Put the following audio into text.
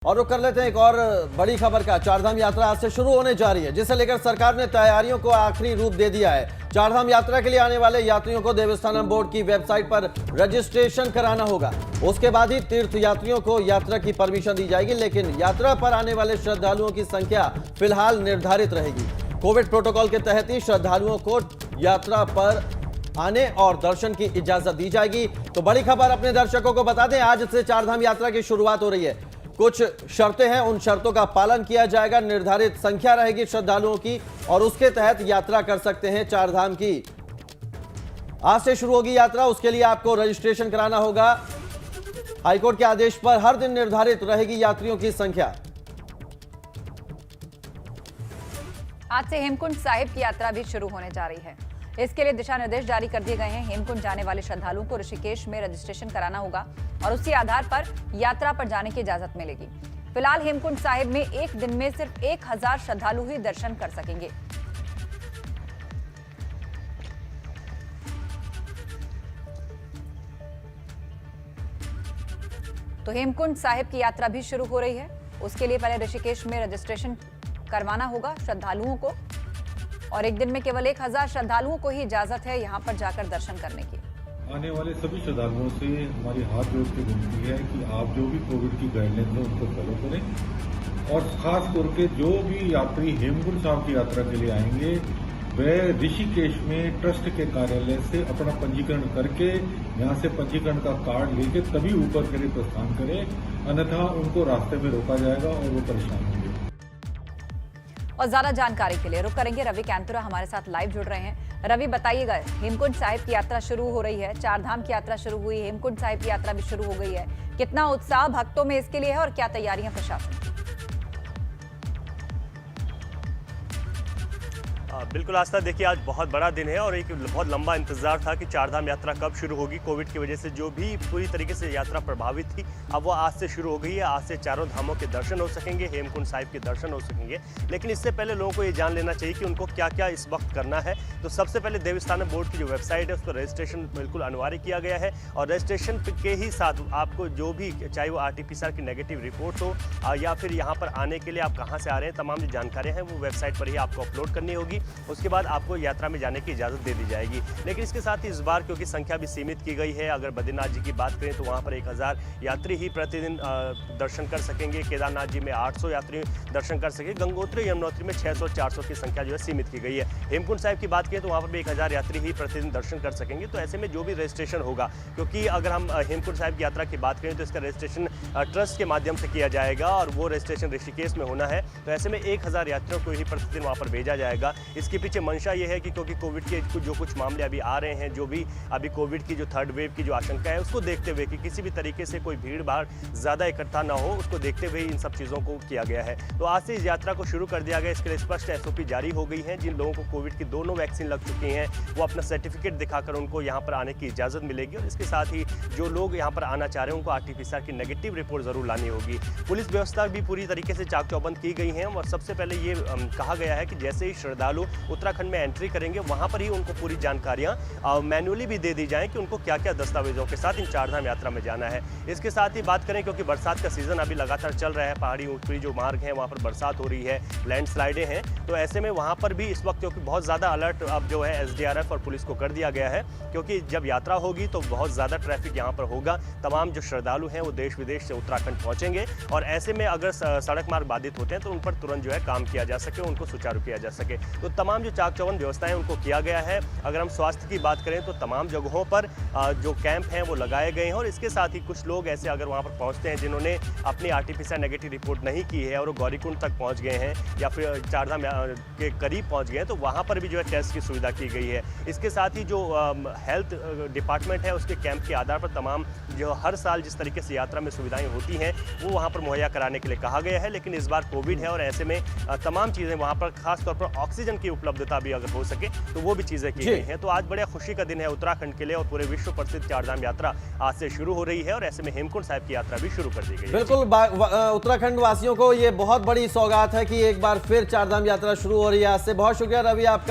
और रुक कर लेते हैं एक और बड़ी खबर का। चारधाम यात्रा आज से शुरू होने जा रही है, जिसे लेकर सरकार ने तैयारियों को आखिरी रूप दे दिया है। चारधाम यात्रा के लिए आने वाले यात्रियों को देवस्थानम बोर्ड की वेबसाइट पर रजिस्ट्रेशन कराना होगा। उसके बाद ही तीर्थ यात्रियों को यात्रा की परमिशन दी जाएगी, लेकिन यात्रा पर आने वाले श्रद्धालुओं की संख्या फिलहाल निर्धारित रहेगी। कोविड प्रोटोकॉल के तहत ही श्रद्धालुओं को यात्रा पर आने और दर्शन की इजाजत दी जाएगी। तो बड़ी खबर अपने दर्शकों को बता दें, आज से चारधाम यात्रा की शुरुआत हो रही है। कुछ शर्तें हैं, उन शर्तों का पालन किया जाएगा। निर्धारित संख्या रहेगी श्रद्धालुओं की और उसके तहत यात्रा कर सकते हैं चारधाम की। आज से शुरू होगी यात्रा, उसके लिए आपको रजिस्ट्रेशन कराना होगा। हाईकोर्ट के आदेश पर हर दिन निर्धारित रहेगी यात्रियों की संख्या। आज से हेमकुंड साहिब की यात्रा भी शुरू होने जा रही है। इसके लिए दिशा निर्देश जारी कर दिए गए हैं। हेमकुंड जाने वाले श्रद्धालुओं को ऋषिकेश में रजिस्ट्रेशन कराना होगा और उसी आधार पर यात्रा पर जाने की इजाजत मिलेगी। फिलहाल हेमकुंड साहिब में एक दिन में सिर्फ 1000 श्रद्धालु ही दर्शन कर सकेंगे। तो हेमकुंड साहिब की यात्रा भी शुरू हो रही है। उसके लिए पहले ऋषिकेश में रजिस्ट्रेशन करवाना होगा श्रद्धालुओं को और एक दिन में केवल 1000 श्रद्धालुओं को ही इजाजत है यहां पर जाकर दर्शन करने की। आने वाले सभी श्रद्धालुओं से हमारी हाथ जोड़ के विनती है कि आप जो भी कोविड की गाइडलाइन है उसको फॉलो करें और खास करके जो भी यात्री हेमकुंड साहिब की यात्रा के लिए आएंगे वह ऋषिकेश में ट्रस्ट के कार्यालय से अपना पंजीकरण करके यहाँ से पंजीकरण का कार्ड लेके तभी ऊपर के लिए प्रस्थान करें, अन्यथा उनको रास्ते में रोका जाएगा और वो परेशान होंगे। और ज्यादा जानकारी के लिए रुक करेंगे रवि कैंतुरा हमारे साथ लाइव जुड़ रहे हैं। रवि, बताइएगा, हेमकुंड साहिब की यात्रा शुरू हो रही है, चारधाम की यात्रा शुरू हुई, हेमकुंड साहिब की यात्रा भी शुरू हो गई है। कितना उत्साह भक्तों में इसके लिए है और क्या तैयारियां प्रशासन की? बिल्कुल आस्था, देखिए आज बहुत बड़ा दिन है और एक बहुत लंबा इंतजार था कि चारधाम यात्रा कब शुरू होगी। कोविड की वजह से जो भी पूरी तरीके से यात्रा प्रभावित थी, अब वो आज से शुरू हो गई है। आज से चारों धामों के दर्शन हो सकेंगे, हेमकुंड साहिब के दर्शन हो सकेंगे। लेकिन इससे पहले लोगों को ये जान लेना चाहिए कि उनको क्या क्या इस वक्त करना है। तो सबसे पहले देवस्थानम बोर्ड की जो वेबसाइट है उस पर रजिस्ट्रेशन बिल्कुल अनिवार्य किया गया है और रजिस्ट्रेशन के ही साथ आपको जो भी, चाहे वो RT-PCR की नेगेटिव रिपोर्ट हो या फिर यहाँ पर आने के लिए आप कहाँ से आ रहे हैं, तमाम जो जानकारियाँ हैं वो वेबसाइट पर ही आपको अपलोड करनी होगी। उसके बाद आपको यात्रा में जाने की इजाज़त दे दी जाएगी। लेकिन इसके साथ ही इस बार क्योंकि संख्या भी सीमित की गई है, अगर बद्रीनाथ जी की बात करें तो वहाँ पर 1000 यात्री ही प्रतिदिन दर्शन कर सकेंगे। केदारनाथ जी में 800 यात्री दर्शन कर सकेंगे। गंगोत्री यमुनोत्री में 600-400 की संख्या जो है सीमित की गई है। हेमकुंड साहिब की बात करें तो वहाँ पर भी 1000 यात्री ही प्रतिदिन दर्शन कर सकेंगे। तो ऐसे में जो भी रजिस्ट्रेशन होगा, क्योंकि अगर हम हेमकुंड साहिब की यात्रा की बात करें तो इसका रजिस्ट्रेशन ट्रस्ट के माध्यम से किया जाएगा और वो रजिस्ट्रेशन ऋषिकेश में होना है। तो ऐसे में 1000 यात्रियों को ही प्रतिदिन वहाँ पर भेजा जाएगा। इसके पीछे मंशा ये है कि क्योंकि कोविड के जो कुछ मामले अभी आ रहे हैं, जो भी अभी कोविड की जो थर्ड वेव की जो आशंका है उसको देखते हुए कि किसी भी तरीके से कोई भीड़ भाड़ ज़्यादा इकट्ठा ना हो, उसको देखते हुए इन सब चीज़ों को किया गया है। तो आज से इस यात्रा को शुरू कर दिया गया। इसके लिए स्पष्ट SOP जारी हो गई है। जिन लोगों को कोविड की दोनों वैक्सीन लग चुकी हैं वो अपना सर्टिफिकेट दिखाकर उनको यहाँ पर आने की इजाज़त मिलेगी और इसके साथ ही जो लोग यहाँ पर आना चाह रहे हैं उनको RT-PCR की नेगेटिव रिपोर्ट ज़रूर लानी होगी। पुलिस व्यवस्था भी पूरी तरीके से चाक चौबंद की गई है और सबसे पहले ये कहा गया है कि जैसे ही श्रद्धालु उत्तराखंड में एंट्री करेंगे वहाँ पर ही उनको पूरी जानकारियाँ मैनुअली भी दे दी जाएं कि उनको क्या क्या दस्तावेजों के साथ इन चारधाम यात्रा में जाना है। इसके साथ ही बात करें, क्योंकि बरसात का सीजन अभी लगातार चल रहा है, पहाड़ी ऊपरी जो मार्ग हैं वहाँ पर बरसात हो रही है, लैंडस्लाइडें हैं, तो ऐसे में वहाँ पर भी इस वक्त क्योंकि बहुत ज़्यादा अलर्ट अब जो है SDRF और पुलिस को कर दिया गया है, क्योंकि जब यात्रा होगी तो बहुत ज़्यादा ट्रैफिक यहाँ पर होगा। तमाम जो श्रद्धालु हैं वो देश विदेश से उत्तराखंड पहुँचेंगे और ऐसे में अगर सड़क मार्ग बाधित होते हैं तो उन पर तुरंत जो है काम किया जा सके, उनको सुचारू किया जा सके। तो तमाम जो चाक चौबंद व्यवस्थाएं उनको किया गया है। अगर हम स्वास्थ्य की बात करें तो तमाम जगहों पर जो कैंप हैं वो लगाए गए हैं और इसके साथ ही कुछ लोग ऐसे अगर वहाँ पर पहुँचते हैं जिन्होंने अपनी RT-PCR नेगेटिव रिपोर्ट नहीं की है और वो गौरीकुंड तक पहुँच गए हैं या फिर चारधाम के करीब पहुँच गए हैं, तो वहाँ पर भी जो है टेस्ट की सुविधा की गई है। इसके साथ ही जो हेल्थ डिपार्टमेंट है उसके कैंप के आधार पर तमाम जो हर साल जिस तरीके से यात्रा में सुविधाएं होती हैं वो वहाँ पर मुहैया कराने के लिए कहा गया है। लेकिन इस बार कोविड है और ऐसे में तमाम चीज़ें वहाँ पर खासतौर पर ऑक्सीजन की उपलब्धता भी अगर हो सके तो वो भी चीज़ें की गई हैं। तो आज बड़ा खुशी का दिन है उत्तराखंड के लिए और पूरे विश्व प्रसिद्ध चारधाम यात्रा आज से शुरू हो रही है और ऐसे में हेमकुंड साहिब की यात्रा भी शुरू कर दी गई है। बिल्कुल, उत्तराखंड वासियों को ये बहुत बड़ी सौगात है कि एक बार फिर चारधाम यात्रा शुरू हो रही है आज से। बहुत शुक्रिया रवि आपका।